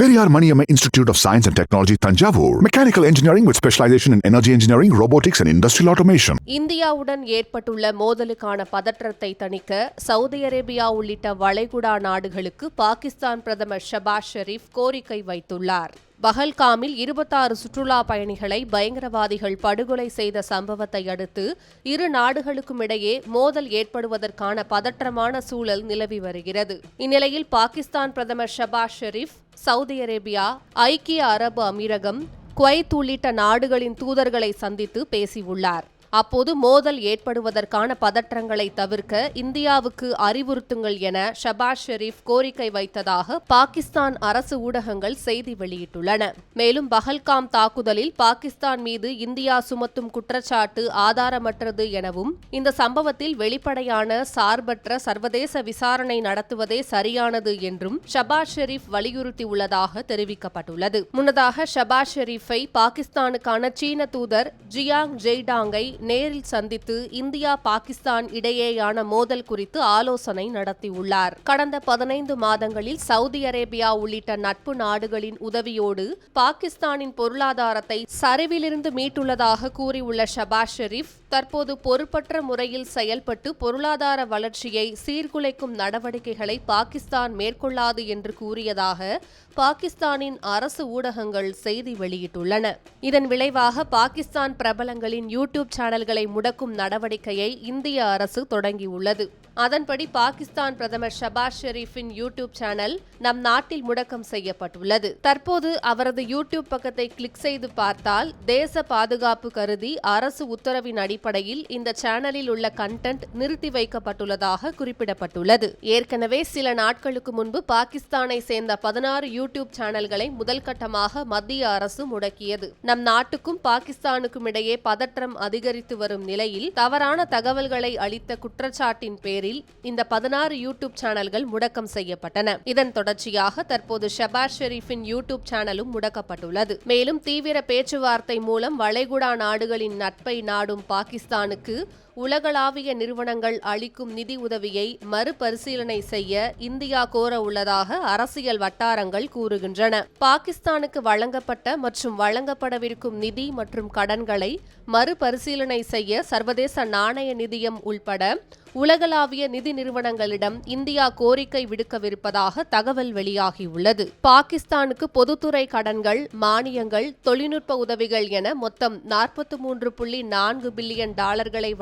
Periyar Maniyamma Institute of Science and Technology, Tanjavur. Mechanical engineering with specialization in energy engineering, robotics and industrial automation. இந்தியாவுடன் ஏற்பட்டுள்ள மோதலுக்கான பதற்றத்தை தணிக்க Saudi Arabia உள்ளிட்ட வளைகுடா நாடுகளுக்கு பாகிஸ்தான் பிரதமர் ஷபாஸ் ஷெரீப் கோரிக்கை வைத்துள்ளார். பஹல்காமில் 26 சுற்றுலா பயணிகளை பயங்கரவாதிகள் படுகொலை செய்த சம்பவத்தை அடுத்து இரு நாடுகளுக்கும் இடையே மோதல் ஏற்படுவதற்கான பதற்றமான சூழல் நிலவி வருகிறது. இந்நிலையில் பாகிஸ்தான் பிரதமர் ஷபாஸ் ஷெரீப் சவுதி அரேபியா, ஐக்கிய அரபு அமீரகம், குவைத் உள்ளிட்ட நாடுகளின் தூதர்களை சந்தித்து பேசியுள்ளார். அப்போது மோதல் ஏற்படுவதற்கான பதற்றங்களை தவிர்க்க இந்தியாவுக்கு அறிவுறுத்துங்கள் என ஷபாஸ் ஷெரீப் கோரிக்கை வைத்ததாக பாகிஸ்தான் அரசு ஊடகங்கள் செய்தி வெளியிட்டுள்ளன. மேலும் பஹல்காம் தாக்குதலில் பாகிஸ்தான் மீது இந்தியா சுமத்தும் குற்றச்சாட்டு ஆதாரமற்றது எனவும் இந்த சம்பவத்தில் வெளிப்படையான சார்பற்ற சர்வதேச விசாரணை நடத்துவதே சரியானது என்றும் ஷபாஸ் ஷெரீப் வலியுறுத்தியுள்ளதாக தெரிவிக்கப்பட்டுள்ளது. முன்னதாக ஷபாஸ் ஷெரீப்பை பாகிஸ்தானுக்கான சீன தூதர் ஜியாங் ஜெய்டாங்கை நேரில் சந்தித்து இந்தியா பாகிஸ்தான் இடையேயான மோதல் குறித்து ஆலோசனை நடத்தியுள்ளார். கடந்த 15 மாதங்களில் சவுதி அரேபியா உள்ளிட்ட நட்பு நாடுகளின் உதவியோடு பாகிஸ்தானின் பொருளாதாரத்தை சரிவிலிருந்து மீட்டுள்ளதாக கூறியுள்ள ஷபாஸ் ஷெரீப் தற்போது பொறுப்பற்ற முறையில் செயல்பட்டு பொருளாதார வளர்ச்சியை சீர்குலைக்கும் நடவடிக்கைகளை பாகிஸ்தான் மேற்கொள்ளாது என்று கூறியதாக பாகிஸ்தானின் அரசு ஊடகங்கள் செய்தி வெளியிட்டுள்ளன. இதன் விளைவாக பாகிஸ்தான் பிரபலங்களின் யூடியூப் சேனல்களை முடக்கும் நடவடிக்கையை இந்திய அரசு தொடங்கியுள்ளது. அதன்படி பாகிஸ்தான் பிரதமர் ஷபாஸ் ஷெரீப்பின் யூடியூப் சேனல் நம் நாட்டில் முடக்கம் செய்யப்பட்டுள்ளது. தற்போது அவரது யூடியூப் பக்கத்தை கிளிக் செய்து பார்த்தால் தேச பாதுகாப்பு கருதி அரசு உத்தரவின் அடிப்படையில் இந்த சேனலில் உள்ள கண்டென்ட் நிறுத்தி வைக்கப்பட்டுள்ளதாக குறிப்பிடப்பட்டுள்ளது. ஏற்கனவே சில நாட்களுக்கு முன்பு பாகிஸ்தானை சேர்ந்த 16 யூடியூப் சேனல்களை முதல் கட்டமாக மத்திய அரசு முடக்கியது. நம் நாட்டுக்கும் பாகிஸ்தானுக்கும் இடையே பதற்றம் அதிகரித்து வரும் நிலையில் தவறான தகவல்களை அளித்த குற்றச்சாட்டின் பேரில் இந்த 16 யூடியூப் சேனல்கள் முடக்கம் செய்யப்பட்டன. இதன் தொடர்ச்சியாக தற்போது ஷபாஸ் ஷெரீப்பின் யூடியூப் சேனலும் முடக்கப்பட்டுள்ளது. மேலும் தீவிர பேச்சுவார்த்தை மூலம் வளைகுடா நாடுகளின் நட்பை நாடும் பாகிஸ்தானுக்கு உலகளாவிய நிறுவனங்கள் அளிக்கும் நிதி உதவியை மறுபரிசீலனை செய்ய இந்தியா கோர உள்ளதாக அரசியல் வட்டாரங்கள் கூறுகின்றன. பாகிஸ்தானுக்கு வழங்கப்பட்ட மற்றும் வழங்கப்படவிருக்கும் நிதி மற்றும் கடன்களை மறுபரிசீலனை செய்ய சர்வதேச நாணய நிதியம் உள்பட உலகளாவிய நிதி நிறுவனங்களிடம் இந்தியா கோரிக்கை விடுக்கவிருப்பதாக தகவல் வெளியாகியுள்ளது. பாகிஸ்தானுக்கு பொதுத்துறை கடன்கள், மானியங்கள், தொழில்நுட்ப உதவிகள் என மொத்தம் $43.4 பில்லியன்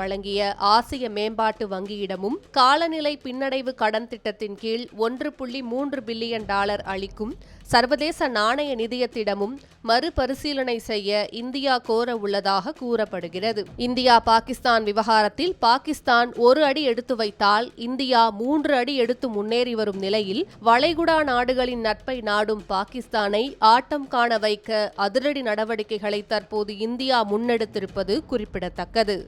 வழங்கிய ஆசிய மேம்பாட்டு வங்கியிடமும் காலநிலை பின்னடைவு கடன் திட்டத்தின் கீழ் $1.3 பில்லியன் அளிக்கும் சர்வதேச நாணய நிதியத்திடமும் மறுபரிசீலனை செய்ய இந்தியா கோர உள்ளதாக கூறப்படுகிறது. இந்தியா பாகிஸ்தான் விவகாரத்தில் பாகிஸ்தான் ஒரு அடி எடுத்து வைத்தால் இந்தியா 3 அடி எடுத்து முன்னேறி வரும் நிலையில் வளைகுடா நாடுகளின் நட்பை நாடும் பாகிஸ்தானை ஆட்டம் காண வைக்க அதிரடி நடவடிக்கைகளை தற்போது இந்தியா முன்னெடுத்திருப்பது குறிப்பிடத்தக்கது.